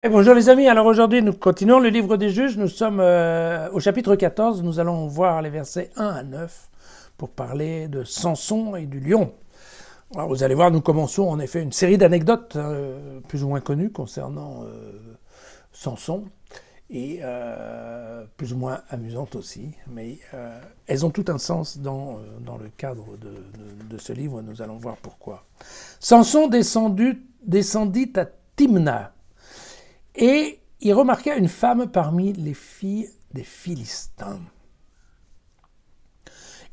Et bonjour les amis, alors aujourd'hui nous continuons le livre des juges, nous sommes au chapitre 14, nous allons voir les versets 1 à 9 pour parler de Samson et du lion. Alors vous allez voir, nous commençons en effet une série d'anecdotes plus ou moins connues concernant Samson et plus ou moins amusantes aussi, mais elles ont tout un sens dans le cadre de ce livre, nous allons voir pourquoi. Samson descendit à Timna. Et il remarqua une femme parmi les filles des Philistins.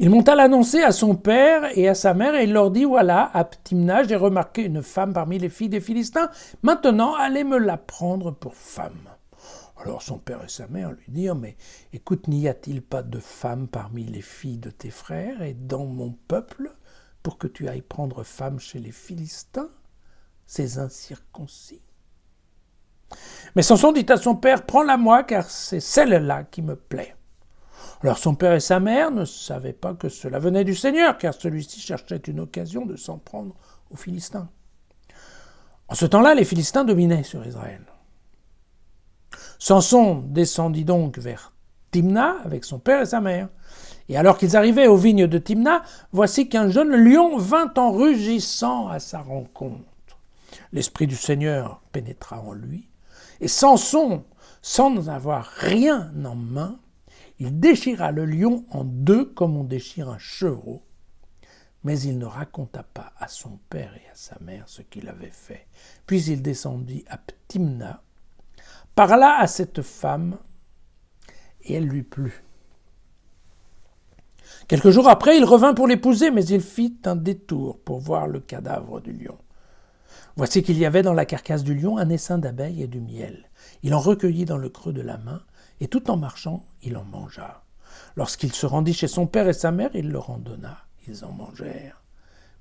Il monta l'annoncer à son père et à sa mère et il leur dit, voilà, à Timna, j'ai remarqué une femme parmi les filles des Philistins. Maintenant, allez me la prendre pour femme. Alors son père et sa mère lui dirent, mais écoute, n'y a-t-il pas de femme parmi les filles de tes frères et dans mon peuple pour que tu ailles prendre femme chez les Philistins, ces incirconcis? Mais Samson dit à son père, prends-la moi, car c'est celle-là qui me plaît. Alors son père et sa mère ne savaient pas que cela venait du Seigneur, car celui-ci cherchait une occasion de s'en prendre aux Philistins. En ce temps-là, les Philistins dominaient sur Israël. Samson descendit donc vers Timna avec son père et sa mère. Et alors qu'ils arrivaient aux vignes de Timna, voici qu'un jeune lion vint en rugissant à sa rencontre. L'Esprit du Seigneur pénétra en lui, et Samson, sans avoir rien en main, il déchira le lion en deux comme on déchire un chevreau. Mais il ne raconta pas à son père et à sa mère ce qu'il avait fait. Puis il descendit à Timna, parla à cette femme, et elle lui plut. Quelques jours après, il revint pour l'épouser, mais il fit un détour pour voir le cadavre du lion. Voici qu'il y avait dans la carcasse du lion un essaim d'abeilles et du miel. Il en recueillit dans le creux de la main, et tout en marchant, il en mangea. Lorsqu'il se rendit chez son père et sa mère, il leur en donna. Ils en mangèrent.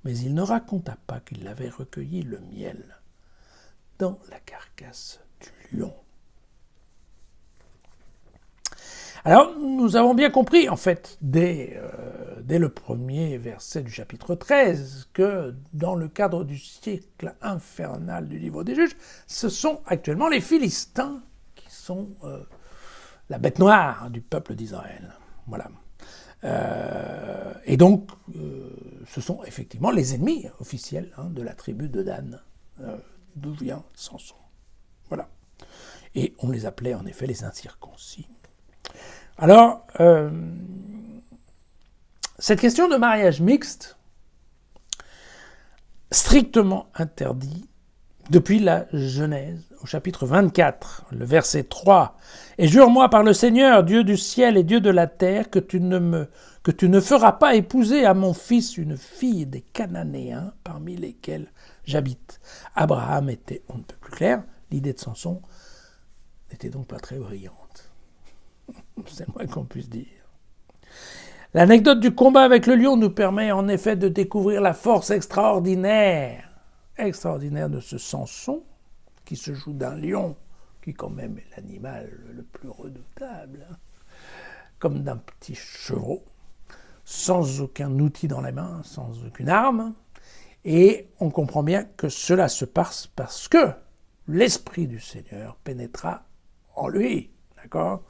Mais il ne raconta pas qu'il avait recueilli le miel dans la carcasse du lion. Alors, nous avons bien compris, en fait, dès le premier verset du chapitre 13, que dans le cadre du cycle infernal du livre des juges, ce sont actuellement les Philistins qui sont la bête noire du peuple d'Israël. Voilà. Et donc, ce sont effectivement les ennemis officiels de la tribu de Dan, d'où vient Samson. Voilà. Et on les appelait en effet les incirconcis. Alors, cette question de mariage mixte, strictement interdit depuis la Genèse, au chapitre 24, le verset 3. « Et jure-moi par le Seigneur, Dieu du ciel et Dieu de la terre, que tu ne feras pas épouser à mon fils une fille des Cananéens parmi lesquels j'habite. » Abraham était, on ne peut plus clair, l'idée de Samson n'était donc pas très brillante. C'est le moins qu'on puisse dire. L'anecdote du combat avec le lion nous permet en effet de découvrir la force extraordinaire de ce Samson, qui se joue d'un lion, qui quand même est l'animal le plus redoutable, comme d'un petit chevreau, sans aucun outil dans les mains, sans aucune arme. Et on comprend bien que cela se passe parce que l'Esprit du Seigneur pénétra en lui. D'accord ?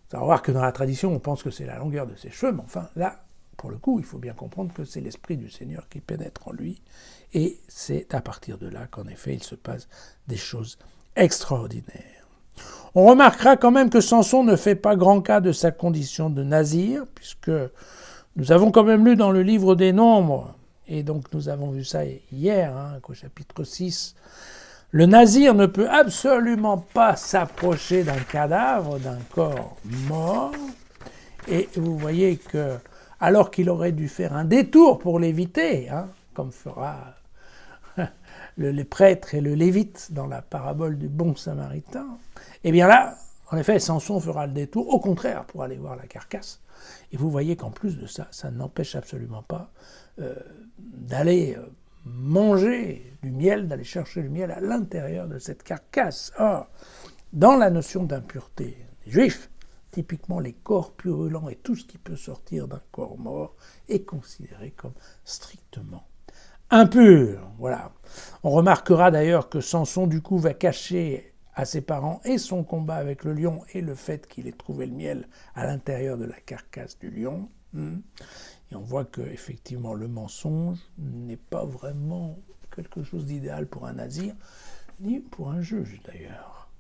Vous allez voir que dans la tradition, on pense que c'est la longueur de ses cheveux, mais enfin, là, pour le coup, il faut bien comprendre que c'est l'Esprit du Seigneur qui pénètre en lui, et c'est à partir de là qu'en effet, il se passe des choses extraordinaires. On remarquera quand même que Samson ne fait pas grand cas de sa condition de nazir, puisque nous avons quand même lu dans le livre des Nombres, et donc nous avons vu ça hier, qu'au chapitre 6, le nazir ne peut absolument pas s'approcher d'un cadavre, d'un corps mort. Et vous voyez que, alors qu'il aurait dû faire un détour pour l'éviter, comme fera les prêtres et le lévite dans la parabole du bon samaritain, eh bien là, en effet, Samson fera le détour, au contraire, pour aller voir la carcasse. Et vous voyez qu'en plus de ça, ça n'empêche absolument pas d'aller manger du miel, d'aller chercher du miel à l'intérieur de cette carcasse. Or, dans la notion d'impureté des Juifs, typiquement les corps purulents et tout ce qui peut sortir d'un corps mort est considéré comme strictement impur. Voilà. On remarquera d'ailleurs que Samson du coup va cacher à ses parents et son combat avec le lion et le fait qu'il ait trouvé le miel à l'intérieur de la carcasse du lion. Et on voit que effectivement le mensonge n'est pas vraiment quelque chose d'idéal pour un nazir, ni pour un juge d'ailleurs.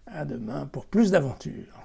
À demain pour plus d'aventures.